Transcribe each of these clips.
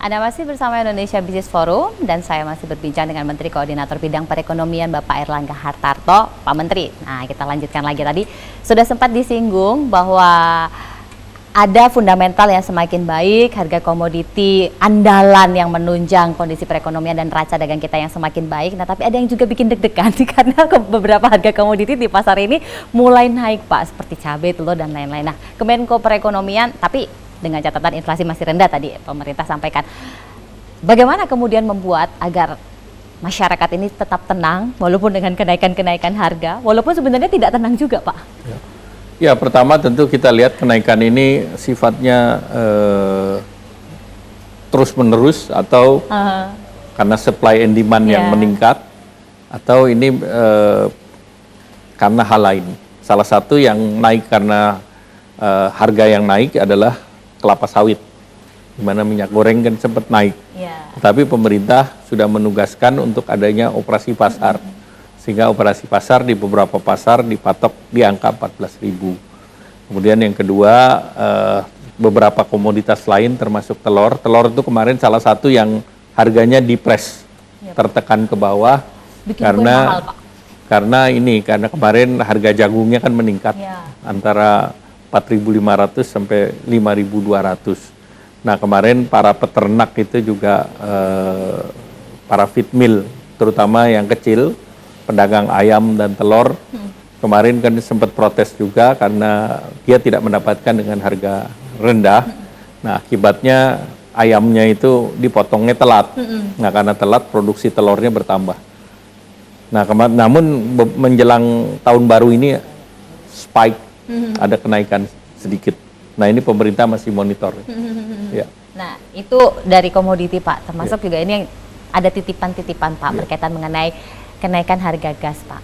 Anda masih bersama Indonesia Business Forum dan saya masih berbincang dengan Menteri Koordinator Bidang Perekonomian Bapak Airlangga Hartarto. Pak Menteri, nah kita lanjutkan lagi tadi. Sudah sempat disinggung bahwa ada fundamental yang semakin baik, harga komoditi andalan yang menunjang kondisi perekonomian dan neraca dagang kita yang semakin baik. Nah, tapi ada yang juga bikin deg-degan karena beberapa harga komoditi di pasar ini mulai naik, Pak, seperti cabai, telur, dan lain-lain. Nah, Kemenko Perekonomian, tapi dengan catatan inflasi masih rendah tadi pemerintah sampaikan. Bagaimana kemudian membuat agar masyarakat ini tetap tenang walaupun dengan kenaikan-kenaikan harga, walaupun sebenarnya tidak tenang juga, Pak? Ya, pertama tentu kita lihat kenaikan ini sifatnya terus-menerus atau karena supply and demand yang meningkat, atau ini karena hal lain. Salah satu yang naik karena harga yang naik adalah kelapa sawit, di mana minyak goreng kan sempat naik. Tapi pemerintah sudah menugaskan untuk adanya operasi pasar. Sehingga operasi pasar di beberapa pasar dipatok di angka 14.000. Kemudian yang kedua, beberapa komoditas lain termasuk telur. Telur itu kemarin salah satu yang harganya dipres, tertekan ke bawah. Bikin mahal, Pak. Karena kemarin harga jagungnya kan meningkat antara 4.500 sampai 5.200. Nah, kemarin para peternak itu juga para feed mill, terutama yang kecil, pedagang ayam dan telur, kemarin kan sempat protes juga karena dia tidak mendapatkan dengan harga rendah. Nah, akibatnya ayamnya itu dipotongnya telat. Nah, karena telat produksi telurnya bertambah. Nah, namun menjelang tahun baru ini spike, ada kenaikan sedikit. Nah, ini pemerintah masih monitor. Ya. Nah, itu dari komoditi, Pak, termasuk juga ini yang ada titipan-titipan, Pak, berkaitan mengenai kenaikan harga gas, Pak.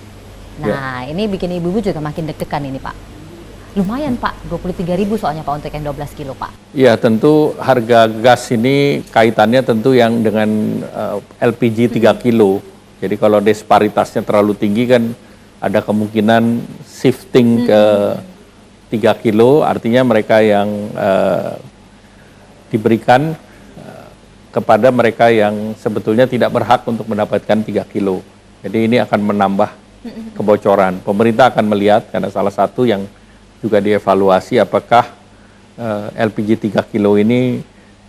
Nah, ini bikin ibu-ibu juga makin deg-degan ini, Pak. Lumayan, Pak, 23.000 soalnya, Pak, untuk yang 12 kilo, Pak. Iya, tentu harga gas ini kaitannya tentu yang dengan LPG 3 kilo. Jadi kalau disparitasnya terlalu tinggi kan ada kemungkinan shifting ke 3 kilo, artinya mereka yang diberikan kepada mereka yang sebetulnya tidak berhak untuk mendapatkan 3 kilo. Jadi ini akan menambah kebocoran. Pemerintah akan melihat, karena salah satu yang juga dievaluasi apakah LPG 3 kilo ini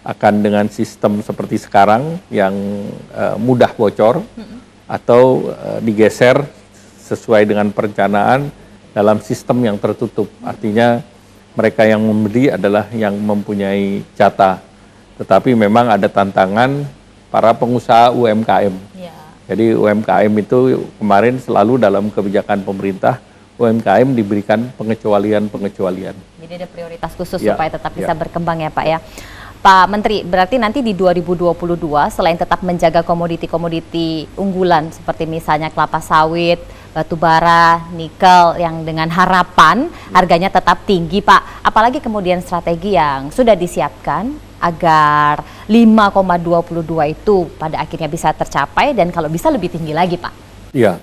akan dengan sistem seperti sekarang yang mudah bocor, atau digeser sesuai dengan perencanaan dalam sistem yang tertutup. Artinya mereka yang membeli adalah yang mempunyai jatah. Tetapi memang ada tantangan para pengusaha UMKM. Jadi UMKM itu kemarin selalu dalam kebijakan pemerintah, UMKM diberikan pengecualian-pengecualian. Jadi ada prioritas khusus supaya tetap bisa berkembang ya, Pak, ya. Pak Menteri, berarti nanti di 2022 selain tetap menjaga komoditi-komoditi unggulan seperti misalnya kelapa sawit, batu bara, nikel yang dengan harapan harganya tetap tinggi, Pak. Apalagi kemudian strategi yang sudah disiapkan agar 5,22 itu pada akhirnya bisa tercapai dan kalau bisa lebih tinggi lagi, Pak. Iya.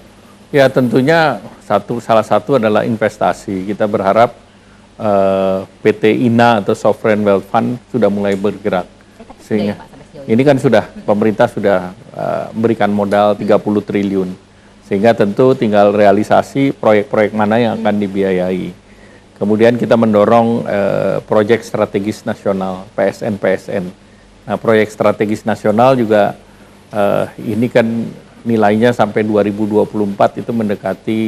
Ya, tentunya salah satu adalah investasi. Kita berharap PT INA atau Sovereign Wealth Fund sudah mulai bergerak. Sehingga ini kan sudah pemerintah sudah memberikan modal 30 triliun. Sehingga tentu tinggal realisasi proyek-proyek mana yang akan dibiayai. Kemudian kita mendorong proyek strategis nasional, PSN. Nah, proyek strategis nasional juga ini kan nilainya sampai 2024 itu mendekati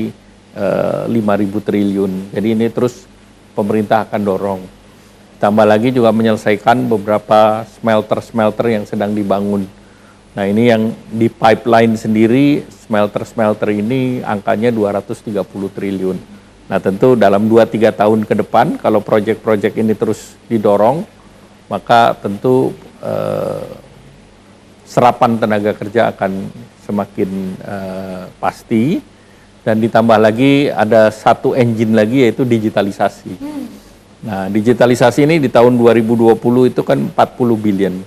5.000 triliun. Jadi ini terus pemerintah akan dorong. Tambah lagi juga menyelesaikan beberapa smelter-smelter yang sedang dibangun. Nah, ini yang di pipeline sendiri, smelter-smelter ini angkanya 230 triliun. Nah, tentu dalam 2-3 tahun ke depan, kalau proyek-proyek ini terus didorong, maka tentu serapan tenaga kerja akan semakin pasti. Dan ditambah lagi ada satu engine lagi yaitu digitalisasi. Nah, digitalisasi ini di tahun 2020 itu kan 40 billion.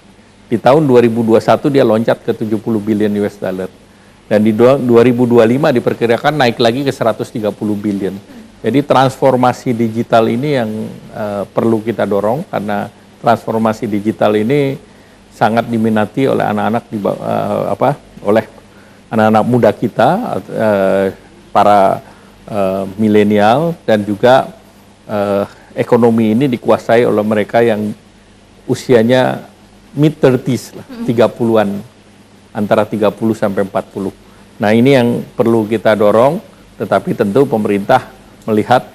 Di tahun 2021 dia loncat ke 70 billion US dollar. Dan di 2025 diperkirakan naik lagi ke 130 billion. Jadi transformasi digital ini yang perlu kita dorong, karena transformasi digital ini sangat diminati oleh anak-anak oleh anak-anak muda kita, para milenial, dan juga ekonomi ini dikuasai oleh mereka yang usianya mid-30s lah, 30-an, antara 30 sampai 40. Nah, ini yang perlu kita dorong, tetapi tentu pemerintah melihat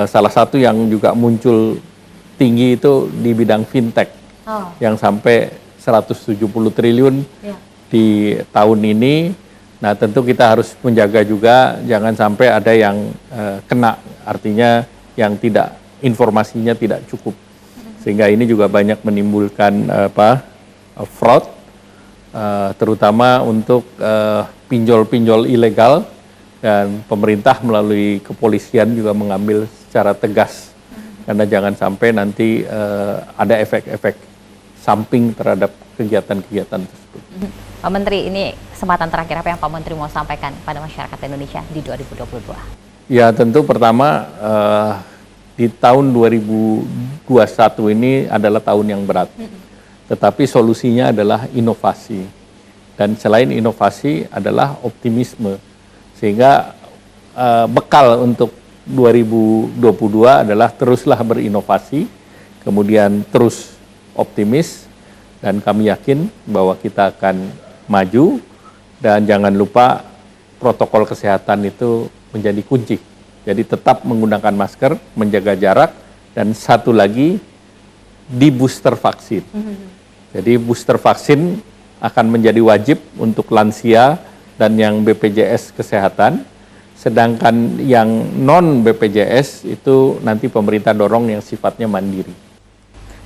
salah satu yang juga muncul tinggi itu di bidang fintech, yang sampai 170 triliun di tahun ini. Nah, tentu kita harus menjaga juga jangan sampai ada yang kena, artinya yang tidak, informasinya tidak cukup, sehingga ini juga banyak menimbulkan fraud, terutama untuk pinjol-pinjol ilegal, dan pemerintah melalui kepolisian juga mengambil secara tegas, karena jangan sampai nanti ada efek-efek samping terhadap kegiatan-kegiatan tersebut. Pak Menteri, ini kesempatan terakhir, apa yang Pak Menteri mau sampaikan pada masyarakat Indonesia di 2022? Ya, tentu pertama di tahun 2021 ini adalah tahun yang berat, tetapi solusinya adalah inovasi, dan selain inovasi adalah optimisme, sehingga bekal untuk 2022 adalah teruslah berinovasi, kemudian terus optimis, dan kami yakin bahwa kita akan maju, dan jangan lupa protokol kesehatan itu menjadi kunci. Jadi tetap menggunakan masker, menjaga jarak, dan satu lagi di booster vaksin. Jadi booster vaksin akan menjadi wajib untuk lansia dan yang BPJS Kesehatan, sedangkan yang non BPJS itu nanti pemerintah dorong yang sifatnya mandiri.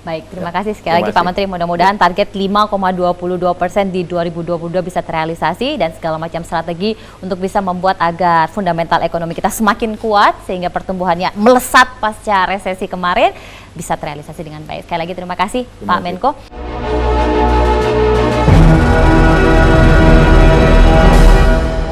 Baik, terima kasih sekali lagi Pak Menteri. Mudah-mudahan target 5,22% di 2022 bisa terrealisasi, dan segala macam strategi untuk bisa membuat agar fundamental ekonomi kita semakin kuat sehingga pertumbuhannya melesat pasca resesi kemarin bisa terrealisasi dengan baik. Sekali lagi terima kasih Pak Menko.